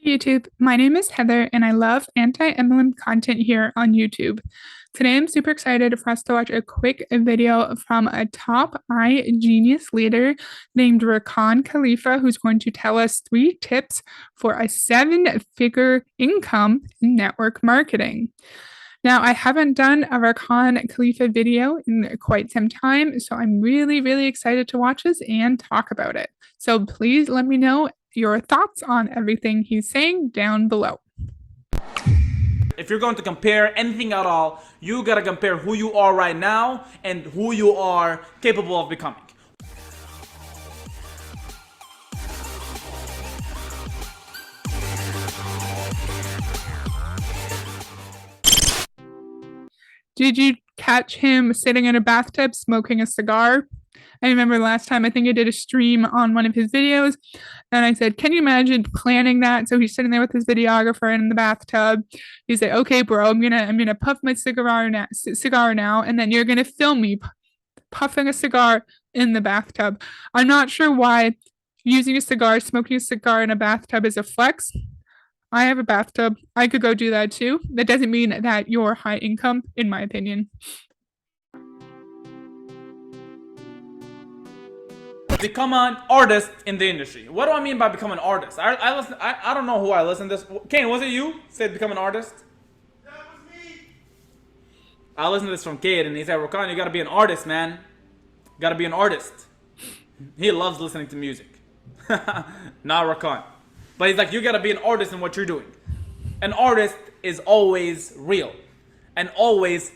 YouTube. My name is Heather, and I love anti-MLM content here on YouTube. Today, I'm super excited for us to watch a quick video from a top genius leader named Rakan Khalifa, who's going to tell us 3 tips for a 7-figure income in network marketing. Now, I haven't done a Rakan Khalifa video in quite some time, so I'm really excited to watch this and talk about it. So please let me know your thoughts on everything he's saying down below. If you're going to compare anything at all, you gotta compare who you are right now and who you are capable of becoming. Did you catch him sitting in a bathtub smoking a cigar? I remember last time, I think I did a stream on one of his videos, and I said, can you imagine planning that? So he's sitting there with his videographer in the bathtub. He said, okay, bro, I'm gonna puff my cigar now, and then you're gonna film me puffing a cigar in the bathtub. I'm not sure why smoking a cigar in a bathtub is a flex. I have a bathtub. I could go do that too. That doesn't mean that you're high income, in my opinion. Become an artist in the industry. What do I mean by become an artist? I don't know who I listen to this. Kane, was it you said become an artist? That was me. I listened to this from Kate, and he said, Rakan, you gotta be an artist, man. You gotta be an artist. He loves listening to music. Not Rakan. But he's like, you gotta be an artist in what you're doing. An artist is always real and always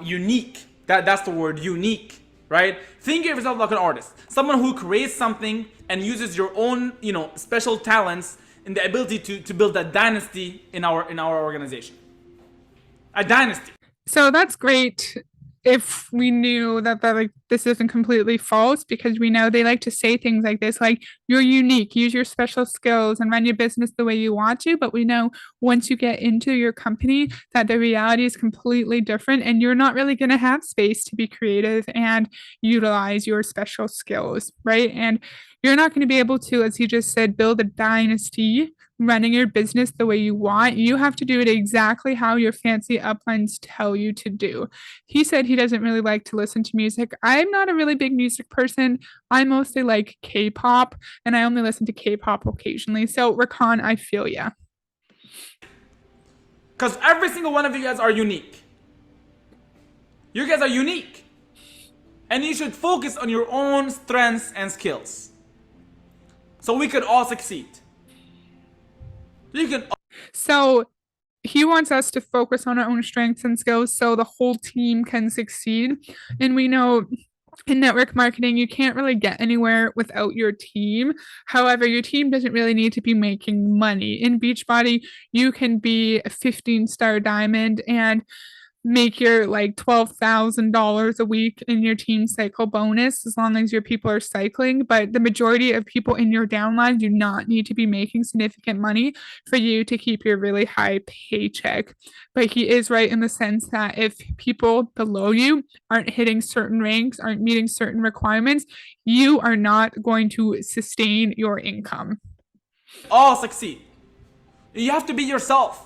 unique. That's the word, unique. Right? Think of yourself like an artist. Someone who creates something and uses your own, special talents and the ability to build a dynasty in our organization. A dynasty. So that's great if we knew that like this isn't completely false, because we know they like to say things like this, like you're unique, use your special skills and run your business the way you want to. But we know once you get into your company that the reality is completely different, and you're not really going to have space to be creative and utilize your special skills, right? And you're not going to be able to, as he just said, build a dynasty running your business the way you want. You have to do it exactly how your fancy uplines tell you to do. He said he doesn't really like to listen to music. I'm not a really big music person. I mostly like K-pop, and I only listen to K-pop occasionally. So Rakan, I feel ya. Because every single one of you guys are unique. You guys are unique. And you should focus on your own strengths and skills, so we could all succeed. So he wants us to focus on our own strengths and skills so the whole team can succeed. And we know in network marketing, you can't really get anywhere without your team. However, your team doesn't really need to be making money. In Beachbody, you can be a 15-star diamond and make your like $12,000 a week in your team cycle bonus as long as your people are cycling. But the majority of people in your downline do not need to be making significant money for you to keep your really high paycheck. But he is right in the sense that if people below you aren't hitting certain ranks, aren't meeting certain requirements, you are not going to sustain your income. All succeed. You have to be yourself.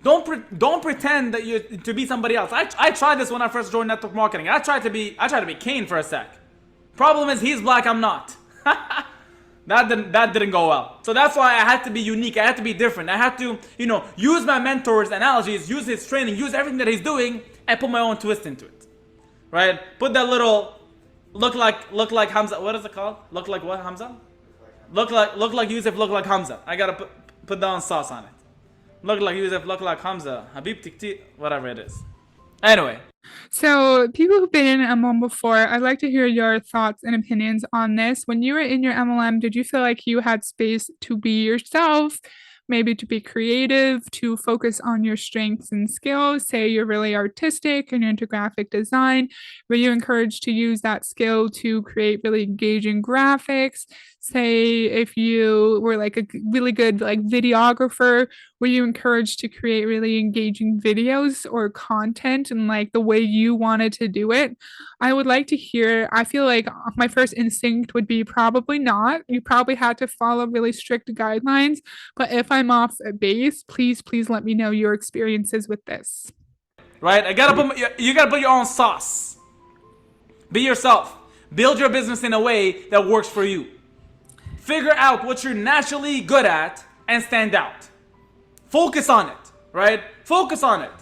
Don't pretend that you to be somebody else. I tried this when I first joined network marketing. I tried to be Kane for a sec. Problem is he's black, I'm not. That didn't go well. So that's why I had to be unique. I had to be different. I had to, use my mentor's analogies, use his training, use everything that he's doing, and put my own twist into it. Right? Put that little look like Hamza. What is it called? Look like what, Hamza? Look like Yusuf, look like Hamza. I gotta put down sauce on it. Look like Yusuf, look like Hamza. Habib Tikti, whatever it is. Anyway. So people who've been in MLM before, I'd like to hear your thoughts and opinions on this. When you were in your MLM, did you feel like you had space to be yourself, maybe to be creative, to focus on your strengths and skills? Say you're really artistic and you're into graphic design. Were you encouraged to use that skill to create really engaging graphics? say if you were like a really good like videographer, were you encouraged to create really engaging videos or content and like the way you wanted to do it? I would like to hear. I feel like my first instinct would be probably not. You probably had to follow really strict guidelines, but if I'm off base, please let me know your experiences with this. Right? You gotta put your own sauce. Be yourself. Build your business in a way that works for you. Figure out what you're naturally good at and stand out. Focus on it, right? Focus on it.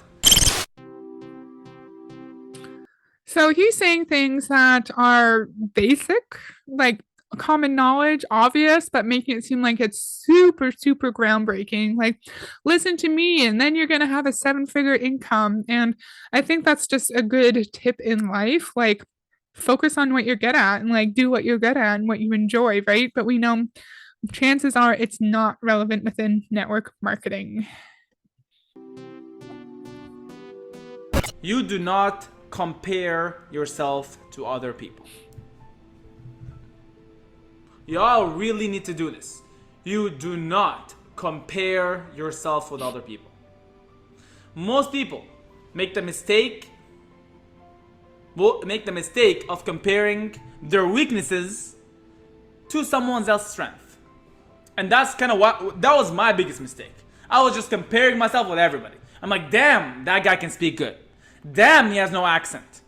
So he's saying things that are basic, like common knowledge, obvious, but making it seem like it's super groundbreaking. Like, listen to me, and then you're going to have a 7-figure income. And I think that's just a good tip in life. Like, focus on what you're good at and like do what you're good at and what you enjoy, right? But we know chances are it's not relevant within network marketing. You do not compare yourself to other people. Y'all really need to do this. You do not compare yourself with other people. Most people make the mistake of comparing their weaknesses to someone else's strength. And that's kind of that was my biggest mistake. I was just comparing myself with everybody. I'm like, damn, that guy can speak good. Damn, he has no accent.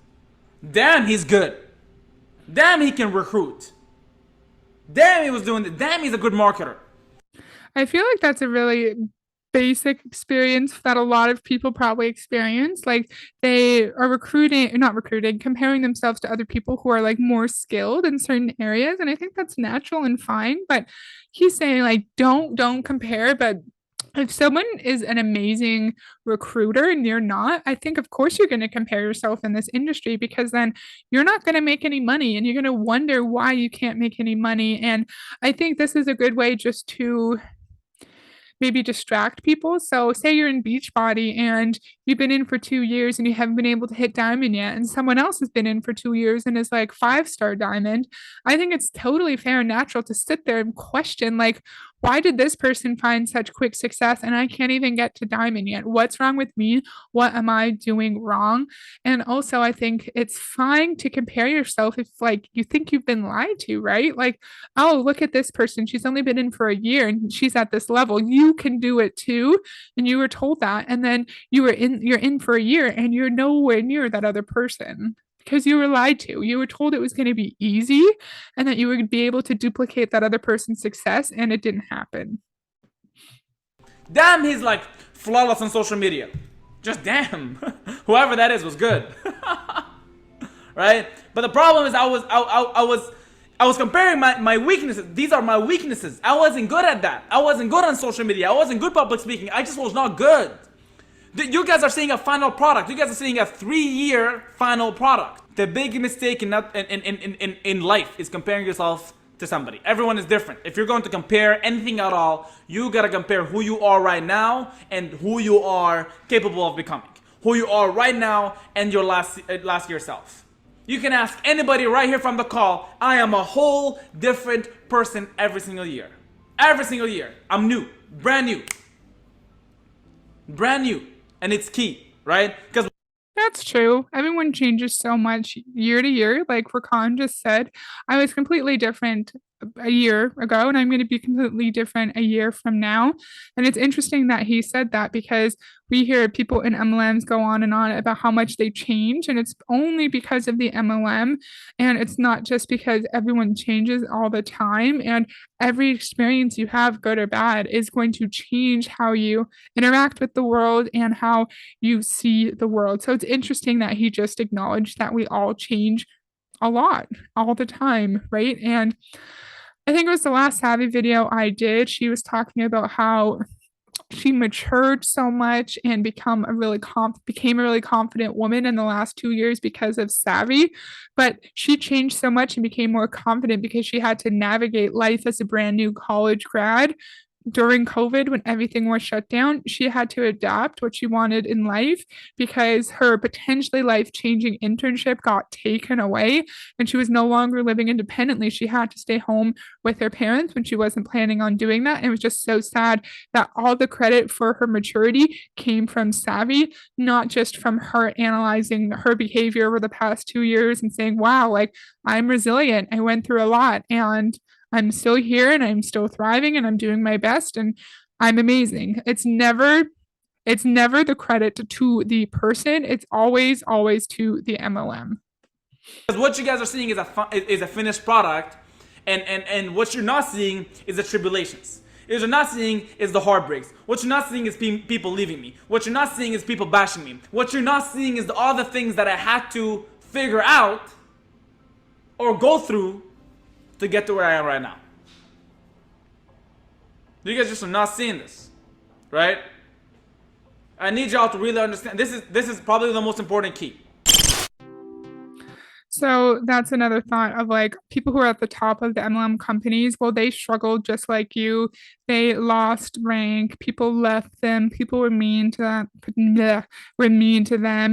Damn, he's good. Damn, he can recruit. Damn, he was doing it. Damn, he's a good marketer. I feel like that's a really basic experience that a lot of people probably experience. Like they are not recruiting, comparing themselves to other people who are like more skilled in certain areas. And I think that's natural and fine. But he's saying like, don't compare, but if someone is an amazing recruiter and you're not, I think of course you're going to compare yourself in this industry because then you're not going to make any money and you're going to wonder why you can't make any money. And I think this is a good way just to maybe distract people. So say you're in Beachbody and you've been in for 2 years and you haven't been able to hit diamond yet, and someone else has been in for 2 years and is like 5-star diamond. I think it's totally fair and natural to sit there and question, like, why did this person find such quick success and I can't even get to diamond yet? What's wrong with me? What am I doing wrong? And also, I think it's fine to compare yourself if, like, you think you've been lied to, right? Like, oh, look at this person. She's only been in for a year and she's at this level. You can do it too. And you were told that. And then you're in for a year and you're nowhere near that other person because you were lied to. You were told it was going to be easy and that you would be able to duplicate that other person's success, and it didn't happen. Damn, he's like flawless on social media. Just damn. Whoever that is was good. Right? But the problem is I was comparing my weaknesses. These are my weaknesses. I wasn't good at that. I wasn't good on social media. I wasn't good public speaking. I just was not good. You guys are seeing a final product. You guys are seeing a 3-year final product. The big mistake in life is comparing yourself to somebody. Everyone is different. If you're going to compare anything at all, you gotta compare who you are right now and who you are capable of becoming. Who you are right now and your last year self. You can ask anybody right here from the call. I am a whole different person every single year. Every single year. I'm new. Brand new. Brand new. And it's key, right? Because that's true. Everyone changes so much year to year. Like Rakan just said, I was completely different a year ago, and I'm going to be completely different a year from now. And it's interesting that he said that because we hear people in MLMs go on and on about how much they change, and it's only because of the MLM. And it's not just because everyone changes all the time. And every experience you have, good or bad, is going to change how you interact with the world and how you see the world. So it's interesting that he just acknowledged that we all change a lot all the time, right? And I think it was the last Savvy video I did. She was talking about how she matured so much and became a really confident woman in the last 2 years because of Savvy. But she changed so much and became more confident because she had to navigate life as a brand new college grad during COVID, when everything was shut down, she had to adapt what she wanted in life because her potentially life changing internship got taken away and she was no longer living independently. She had to stay home with her parents when she wasn't planning on doing that. And it was just so sad that all the credit for her maturity came from Savvy, not just from her analyzing her behavior over the past 2 years and saying, wow, like I'm resilient. I went through a lot and I'm still here and I'm still thriving and I'm doing my best and I'm amazing. It's never the credit to the person. It's always to the MLM. Because what you guys are seeing is a finished product, and what you're not seeing is the tribulations. What you're not seeing is the heartbreaks. What you're not seeing is people leaving me. What you're not seeing is people bashing me. What you're not seeing is all the things that I had to figure out or go through to get to where I am right now. You guys just are not seeing this, right? I need y'all to really understand. This is probably the most important key. So that's another thought of like people who are at the top of the MLM companies. Well, they struggled just like you. They lost rank. People left them. People were mean to them.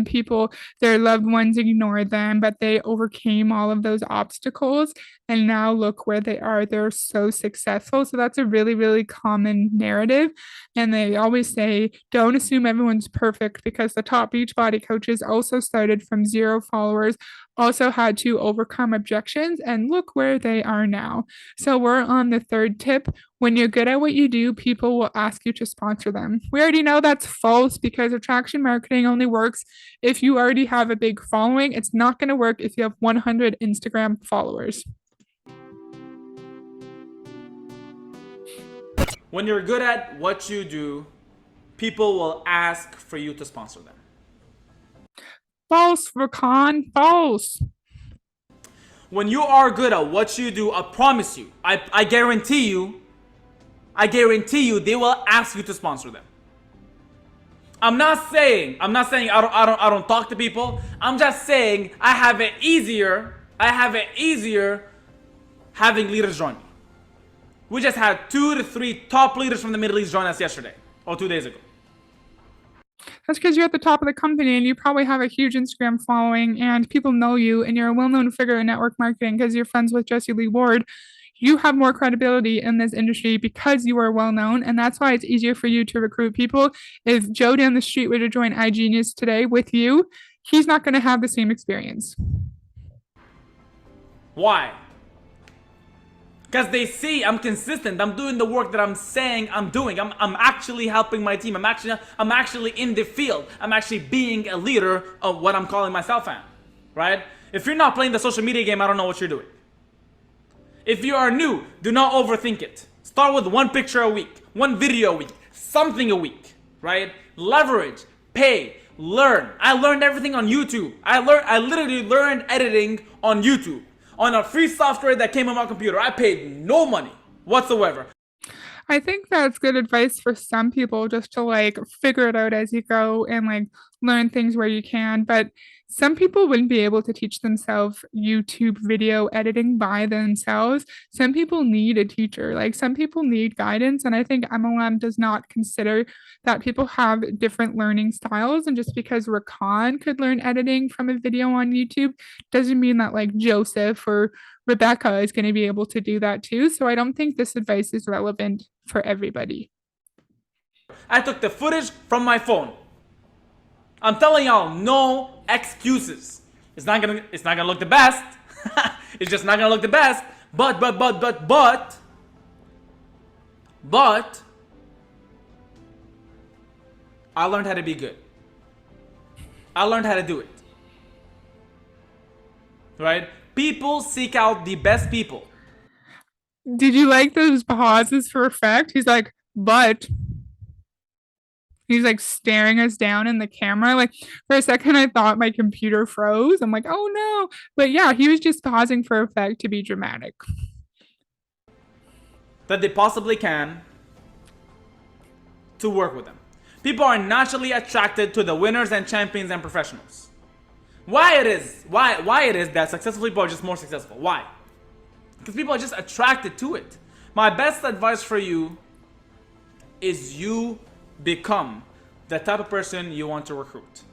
People, their loved ones ignored them, but they overcame all of those obstacles. And now look where they are. They're so successful. So that's a really, really common narrative. And they always say, don't assume everyone's perfect because the top Beachbody coaches also started from 0 followers, also had to overcome objections, and look where they are now. So we're on the third tip. When you're good at what you do, people will ask you to sponsor them. We already know that's false because attraction marketing only works if you already have a big following. It's not going to work if you have 100 Instagram followers. When you're good at what you do, people will ask for you to sponsor them. False, Rakan, false. When you are good at what you do, I promise you, I guarantee you, they will ask you to sponsor them. I'm not saying I don't talk to people. I'm just saying I have it easier having leaders join me. We just had 2 to 3 top leaders from the Middle East join us yesterday or 2 days ago. That's because you're at the top of the company and you probably have a huge Instagram following and people know you and you're a well-known figure in network marketing because you're friends with Jesse Lee Ward. You have more credibility in this industry because you are well-known, and that's why it's easier for you to recruit people. If Joe down the street were to join iGenius today with you, he's not going to have the same experience. Why? Because they see I'm consistent. I'm doing the work that I'm saying I'm doing. I'm actually helping my team. I'm actually in the field. I'm actually being a leader of what I'm calling myself at. Right? If you're not playing the social media game, I don't know what you're doing. If you are new, do not overthink it. Start with 1 picture a week, 1 video a week, something a week. Right? Leverage, pay, learn. I learned everything on YouTube. I literally learned editing on YouTube. On a free software that came on my computer. I paid no money whatsoever. I think that's good advice for some people just to like figure it out as you go and like learn things where you can. But some people wouldn't be able to teach themselves YouTube video editing by themselves. Some people need a teacher, like some people need guidance. And I think MLM does not consider that people have different learning styles. And just because Rakan could learn editing from a video on YouTube doesn't mean that like Joseph or Rebecca is going to be able to do that too. So I don't think this advice is relevant for everybody. I took the footage from my phone. I'm telling y'all, no excuses. It's not gonna look the best. It's just not gonna look the best. But I learned how to be good. I learned how to do it. Right? People seek out the best people. Did you like those pauses for effect? He's like, but he's like staring us down in the camera. Like for a second, I thought my computer froze. I'm like, oh no. But yeah, he was just pausing for effect to be dramatic. That they possibly can to work with them. People are naturally attracted to the winners and champions and professionals. Why it is that successful people are just more successful? Why? Because people are just attracted to it. My best advice for you is you become the type of person you want to recruit.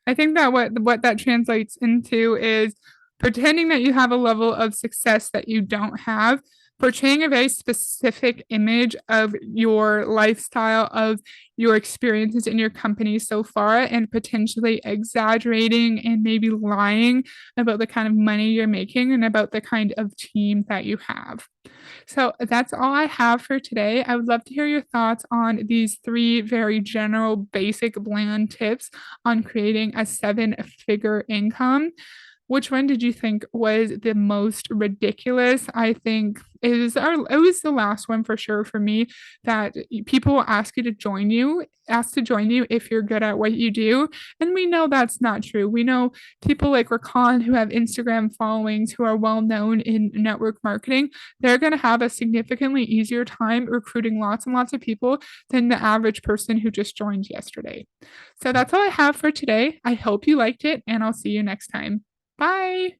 I think that what that translates into is pretending that you have a level of success that you don't have, portraying a very specific image of your lifestyle, of your experiences in your company so far, and potentially exaggerating and maybe lying about the kind of money you're making and about the kind of team that you have. So that's all I have for today. I would love to hear your thoughts on these three very general, basic, bland tips on creating a 7-figure income. Which one did you think was the most ridiculous? I think it was the last one for sure for me, that people will ask to join you if you're good at what you do. And we know that's not true. We know people like Rakan who have Instagram followings, who are well known in network marketing, they're going to have a significantly easier time recruiting lots and lots of people than the average person who just joined yesterday. So that's all I have for today. I hope you liked it, and I'll see you next time. Bye.